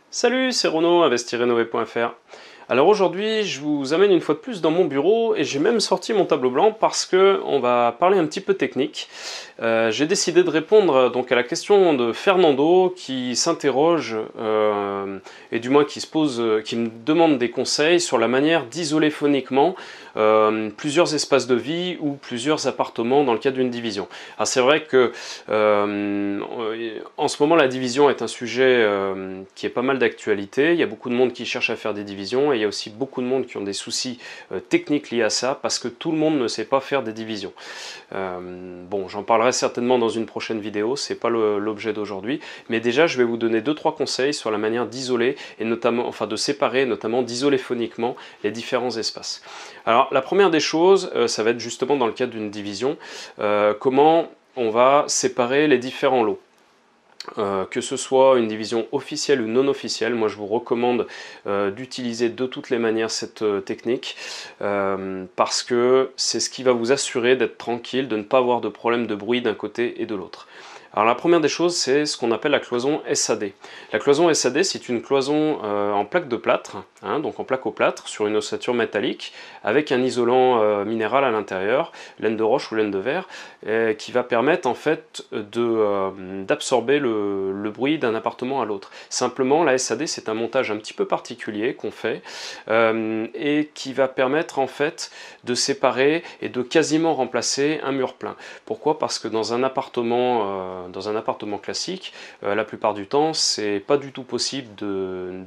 Salut, c'est Renaud, investir-rénover.fr. Alors aujourd'hui, je vous amène une fois de plus dans mon bureau et j'ai même sorti mon tableau blanc parce que on va parler un petit peu technique. J'ai décidé de répondre donc à la question de Fernando qui s'interroge et du moins qui me demande des conseils sur la manière d'isoler phoniquement plusieurs espaces de vie ou plusieurs appartements dans le cadre d'une division. Alors c'est vrai que en ce moment la division est un sujet qui est pas mal d'actualité. Il y a beaucoup de monde qui cherche à faire des divisions et il y a aussi beaucoup de monde qui ont des soucis techniques liés à ça parce que tout le monde ne sait pas faire des divisions. Bon, j'en parlerai certainement dans une prochaine vidéo, c'est pas l'objet d'aujourd'hui, mais déjà je vais vous donner 2-3 conseils sur la manière d'isoler et notamment, enfin de séparer, notamment d'isoler phoniquement les différents espaces. Alors la première des choses, ça va être justement dans le cadre d'une division, comment on va séparer les différents lots. Que ce soit une division officielle ou non officielle, moi je vous recommande d'utiliser de toutes les manières cette technique parce que c'est ce qui va vous assurer d'être tranquille, de ne pas avoir de problème de bruit d'un côté et de l'autre. Alors la première des choses, c'est ce qu'on appelle la cloison SAD. La cloison SAD, c'est une cloison en plaque de plâtre, donc en plaque-au-plâtre, sur une ossature métallique, avec un isolant minéral à l'intérieur, laine de roche ou laine de verre, qui va permettre en fait d'absorber le bruit d'un appartement à l'autre. Simplement, la SAD, c'est un montage un petit peu particulier qu'on fait, et qui va permettre en fait de séparer et de quasiment remplacer un mur plein. Pourquoi? Parce que dans un appartement classique, la plupart du temps, c'est pas du tout possible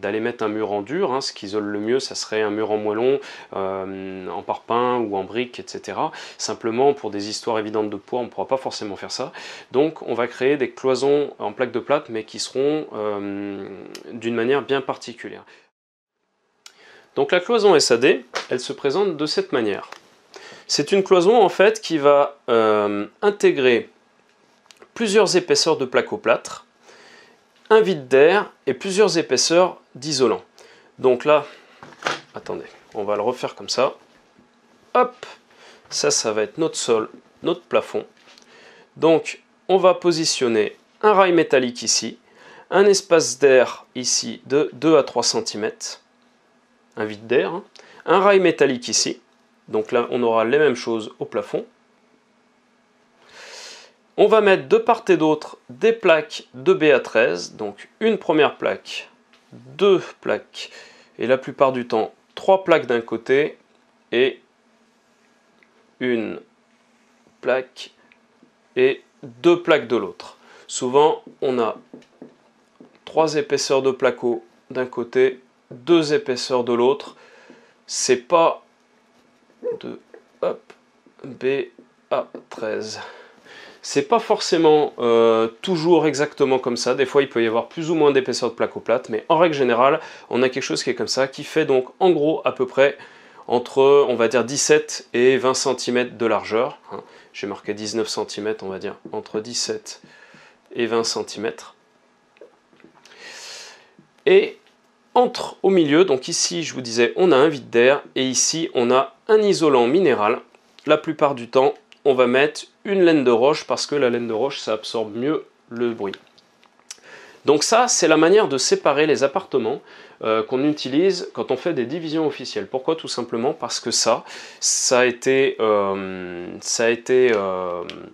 d'aller mettre un mur en dur. Ce qui isole le mieux, ça serait un mur en moellon, en parpaing ou en brique, etc. Simplement, pour des histoires évidentes de poids, on ne pourra pas forcément faire ça. Donc, on va créer des cloisons en plaque de plâtre, mais qui seront d'une manière bien particulière. Donc, la cloison SAD, elle se présente de cette manière. C'est une cloison en fait qui va intégrer plusieurs épaisseurs de plaque-au-plâtre, un vide d'air et plusieurs épaisseurs d'isolant. Donc là, attendez, on va le refaire comme ça. Hop, ça va être notre sol, notre plafond. Donc, on va positionner un rail métallique ici, un espace d'air ici de 2 à 3 cm, un vide d'air, un rail métallique ici. Donc là, on aura les mêmes choses au plafond. On va mettre de part et d'autre des plaques de BA13, donc une première plaque, 2 plaques, et la plupart du temps 3 plaques d'un côté et une plaque et 2 plaques de l'autre. Souvent on a 3 épaisseurs de placo d'un côté, 2 épaisseurs de l'autre. C'est pas de BA13. C'est pas forcément toujours exactement comme ça. Des fois, il peut y avoir plus ou moins d'épaisseur de plaque-au-plâtre, mais en règle générale, on a quelque chose qui est comme ça, qui fait donc en gros à peu près entre, on va dire, 17 et 20 cm de largeur. J'ai marqué 19 cm, on va dire, entre 17 et 20 cm. Et au milieu, donc ici, je vous disais, on a un vide d'air, et ici, on a un isolant minéral. La plupart du temps, on va mettre une laine de roche parce que la laine de roche, ça absorbe mieux le bruit. Donc ça, c'est la manière de séparer les appartements qu'on utilise quand on fait des divisions officielles. Pourquoi? Tout simplement parce que ça a été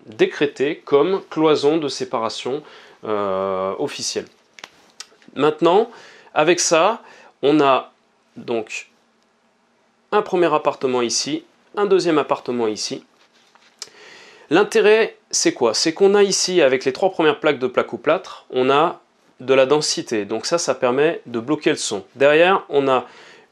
décrété comme cloison de séparation officielle. Maintenant, avec ça, on a donc un premier appartement ici, un deuxième appartement ici. L'intérêt, c'est quoi? C'est qu'on a ici, avec les 3 premières plaques de plaque-au-plâtre, on a de la densité. Donc ça permet de bloquer le son. Derrière, on a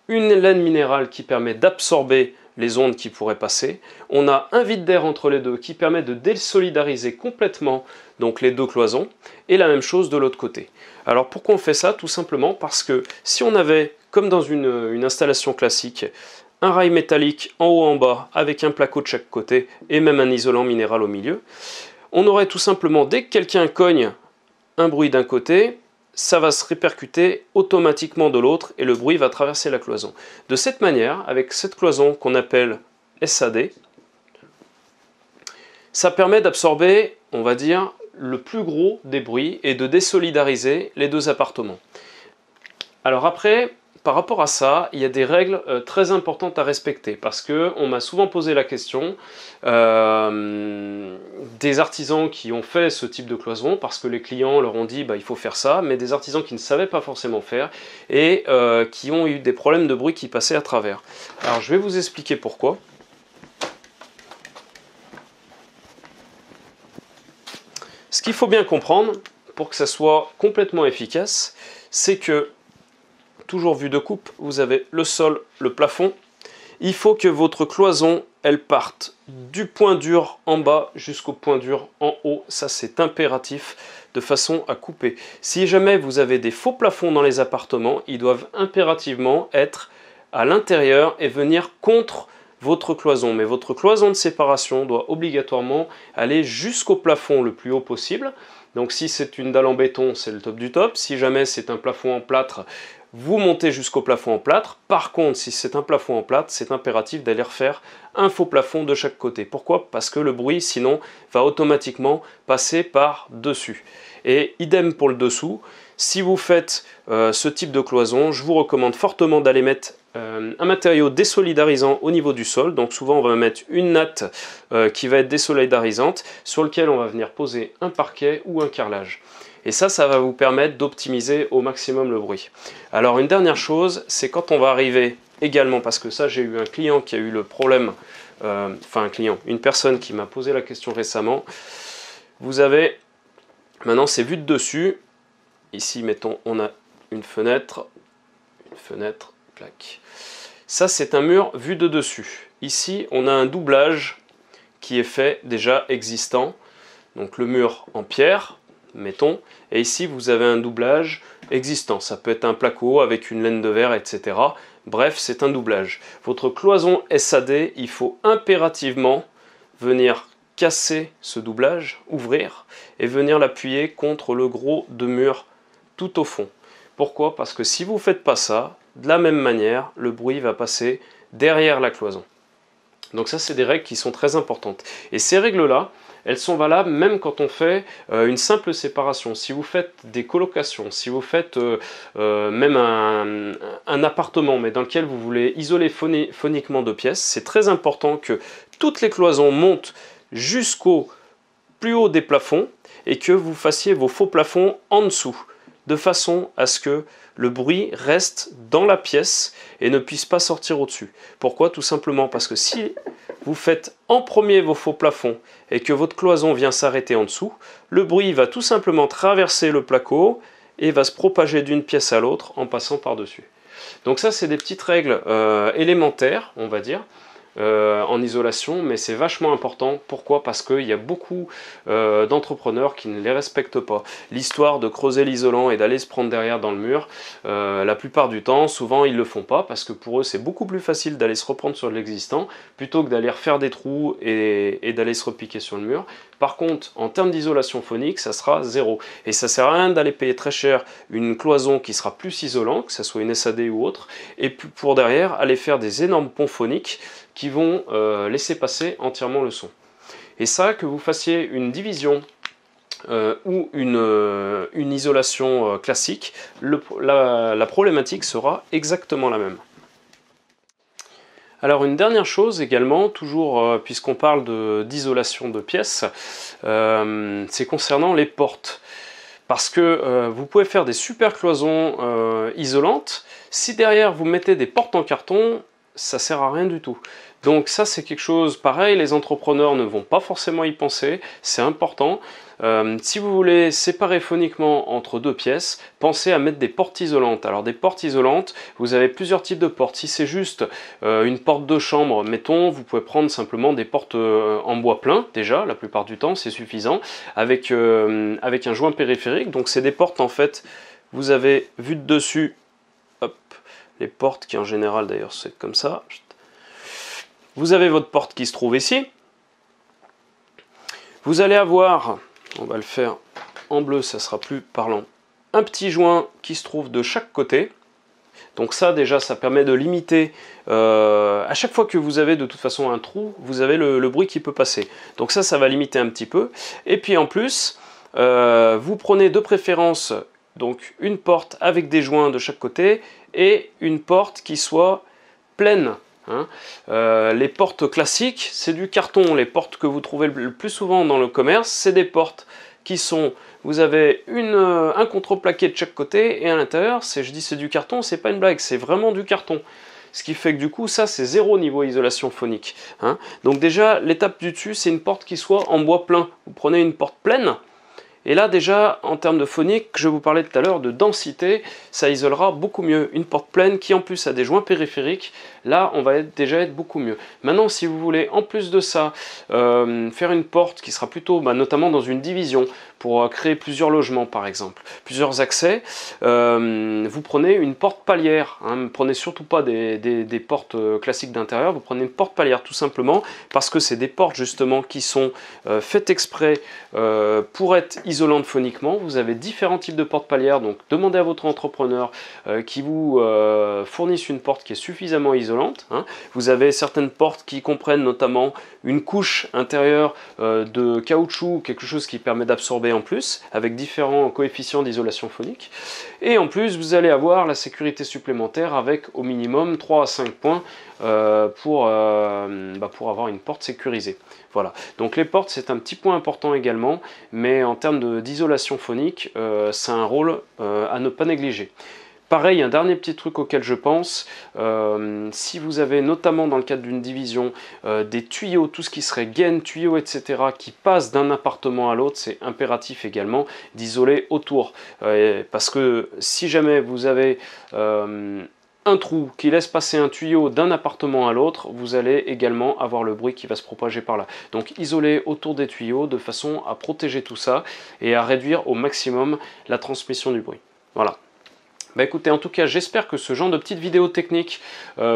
une laine minérale qui permet d'absorber les ondes qui pourraient passer. On a un vide d'air entre les deux qui permet de désolidariser complètement donc les 2 cloisons. Et la même chose de l'autre côté. Alors pourquoi on fait ça? Tout simplement parce que si on avait, comme dans une installation classique, un rail métallique en haut en bas avec un placo de chaque côté et même un isolant minéral au milieu, on aurait tout simplement, dès que quelqu'un cogne un bruit d'un côté, ça va se répercuter automatiquement de l'autre et le bruit va traverser la cloison. De cette manière, avec cette cloison qu'on appelle SAD, ça permet d'absorber, on va dire, le plus gros des bruits et de désolidariser les 2 appartements. Alors après, par rapport à ça, il y a des règles très importantes à respecter parce qu'on m'a souvent posé la question des artisans qui ont fait ce type de cloison parce que les clients leur ont dit bah, il faut faire ça, mais des artisans qui ne savaient pas forcément faire et qui ont eu des problèmes de bruit qui passaient à travers. Alors je vais vous expliquer pourquoi. Ce qu'il faut bien comprendre pour que ça soit complètement efficace, c'est que toujours vue de coupe, vous avez le sol, le plafond. Il faut que votre cloison, elle parte du point dur en bas jusqu'au point dur en haut. Ça, c'est impératif de façon à couper. Si jamais vous avez des faux plafonds dans les appartements, ils doivent impérativement être à l'intérieur et venir contre votre cloison. Mais votre cloison de séparation doit obligatoirement aller jusqu'au plafond le plus haut possible. Donc si c'est une dalle en béton, c'est le top du top. Si jamais c'est un plafond en plâtre, vous montez jusqu'au plafond en plâtre. Par contre, si c'est un plafond en plâtre, c'est impératif d'aller refaire un faux plafond de chaque côté. Pourquoi? Parce que le bruit, sinon, va automatiquement passer par dessus. Et idem pour le dessous. Si vous faites ce type de cloison, je vous recommande fortement d'aller mettre un matériau désolidarisant au niveau du sol. Donc souvent, on va mettre une natte qui va être désolidarisante, sur lequel on va venir poser un parquet ou un carrelage. Et ça va vous permettre d'optimiser au maximum le bruit. Alors une dernière chose, c'est quand on va arriver également, parce que ça j'ai eu un client qui a eu le problème, une personne qui m'a posé la question récemment. Vous avez, maintenant c'est vu de dessus, ici mettons on a une fenêtre, clac. Ça c'est un mur vu de dessus. Ici on a un doublage qui est fait déjà existant, donc le mur en pierre, mettons, et ici vous avez un doublage existant, ça peut être un placo avec une laine de verre, etc. Bref, c'est un doublage. Votre cloison SAD, il faut impérativement venir casser ce doublage, ouvrir, et venir l'appuyer contre le gros de mur tout au fond. Pourquoi? Parce que si vous ne faites pas ça, de la même manière, le bruit va passer derrière la cloison. Donc ça, c'est des règles qui sont très importantes. Et ces règles-là, elles sont valables même quand on fait une simple séparation. Si vous faites des colocations, si vous faites même un appartement, mais dans lequel vous voulez isoler phoniquement deux pièces, c'est très important que toutes les cloisons montent jusqu'au plus haut des plafonds et que vous fassiez vos faux plafonds en dessous, de façon à ce que le bruit reste dans la pièce et ne puisse pas sortir au-dessus. Pourquoi? Tout simplement parce que si vous faites en premier vos faux plafonds et que votre cloison vient s'arrêter en dessous, le bruit va tout simplement traverser le placo et va se propager d'une pièce à l'autre en passant par-dessus. Donc ça, c'est des petites règles élémentaires, on va dire, en isolation, mais c'est vachement important. Pourquoi? Parce qu'il y a beaucoup d'entrepreneurs qui ne les respectent pas. L'histoire de creuser l'isolant et d'aller se prendre derrière dans le mur, la plupart du temps, souvent ils le font pas parce que pour eux c'est beaucoup plus facile d'aller se reprendre sur l'existant plutôt que d'aller refaire des trous et d'aller se repiquer sur le mur. Par contre, en termes d'isolation phonique, ça sera zéro. Et ça sert à rien d'aller payer très cher une cloison qui sera plus isolante, que ce soit une SAD ou autre, et pour derrière aller faire des énormes ponts phoniques qui vont laisser passer entièrement le son. Et ça, que vous fassiez une division ou une isolation classique, la problématique sera exactement la même. Alors une dernière chose également, toujours puisqu'on parle d'isolation de pièces, c'est concernant les portes. Parce que vous pouvez faire des super cloisons isolantes, si derrière vous mettez des portes en carton, ça sert à rien du tout. Donc ça c'est quelque chose, pareil, les entrepreneurs ne vont pas forcément y penser, c'est important. Si vous voulez séparer phoniquement entre deux pièces, pensez à mettre des portes isolantes. Alors des portes isolantes, vous avez plusieurs types de portes. Si c'est juste une porte de chambre, mettons, vous pouvez prendre simplement des portes en bois plein, déjà, la plupart du temps, c'est suffisant, avec un joint périphérique. Donc c'est des portes, en fait, vous avez vu de dessus, hop, les portes qui en général, d'ailleurs, c'est comme ça. Vous avez votre porte qui se trouve ici. Vous allez avoir, on va le faire en bleu, ça sera plus parlant, un petit joint qui se trouve de chaque côté. Donc ça déjà, ça permet de limiter, à chaque fois que vous avez de toute façon un trou, vous avez le bruit qui peut passer. Donc ça va limiter un petit peu. Et puis en plus, vous prenez de préférence Donc une porte avec des joints de chaque côté et une porte qui soit pleine. Hein. Les portes classiques, c'est du carton. Les portes que vous trouvez le plus souvent dans le commerce, c'est des portes qui sont, vous avez un contreplaqué de chaque côté et à l'intérieur, je dis c'est du carton, c'est pas une blague, c'est vraiment du carton. Ce qui fait que du coup, ça c'est zéro niveau isolation phonique. Hein. Donc déjà, l'étape du dessus, c'est une porte qui soit en bois plein. Vous prenez une porte pleine. Et là déjà, en termes de phonique, je vous parlais tout à l'heure de densité, ça isolera beaucoup mieux. Une porte pleine qui en plus a des joints périphériques, là on va déjà être beaucoup mieux. Maintenant si vous voulez en plus de ça faire une porte qui sera plutôt notamment dans une division pour créer plusieurs logements par exemple, plusieurs accès, vous prenez une porte palière, hein, ne prenez surtout pas des portes classiques d'intérieur, vous prenez une porte palière tout simplement parce que c'est des portes justement qui sont faites exprès pour être isolantes phoniquement. Vous avez différents types de portes palières, donc demandez à votre entrepreneur qui vous fournisse une porte qui est suffisamment isolante. Hein. Vous avez certaines portes qui comprennent notamment une couche intérieure de caoutchouc, quelque chose qui permet d'absorber en plus, avec différents coefficients d'isolation phonique. Et en plus, vous allez avoir la sécurité supplémentaire avec au minimum 3 à 5 points pour avoir une porte sécurisée. Voilà, donc les portes c'est un petit point important également, mais en termes d'isolation phonique, c'est un rôle à ne pas négliger. Pareil, un dernier petit truc auquel je pense, si vous avez notamment dans le cadre d'une division des tuyaux, tout ce qui serait gaines, tuyaux, etc. qui passent d'un appartement à l'autre, c'est impératif également d'isoler autour. Parce que si jamais vous avez un trou qui laisse passer un tuyau d'un appartement à l'autre, vous allez également avoir le bruit qui va se propager par là. Donc isoler autour des tuyaux de façon à protéger tout ça et à réduire au maximum la transmission du bruit. Voilà. Écoutez, en tout cas, j'espère que ce genre de petites vidéos techniques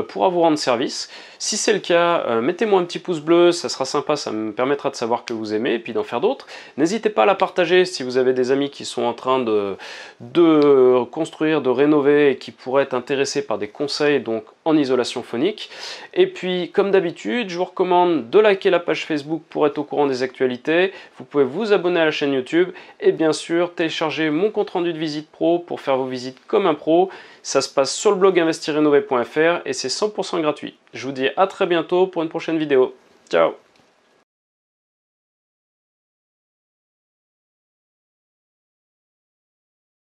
pourra vous rendre service. Si c'est le cas, mettez-moi un petit pouce bleu, ça sera sympa, ça me permettra de savoir que vous aimez et puis d'en faire d'autres. N'hésitez pas à la partager si vous avez des amis qui sont en train de construire, de rénover et qui pourraient être intéressés par des conseils donc en isolation phonique. Et puis, comme d'habitude, je vous recommande de liker la page Facebook pour être au courant des actualités. Vous pouvez vous abonner à la chaîne YouTube et bien sûr télécharger mon compte rendu de visite pro pour faire vos visites comme un pro. Ça se passe sur le blog investirrénover.fr et c'est 100% gratuit. Je vous dis à très bientôt pour une prochaine vidéo. Ciao!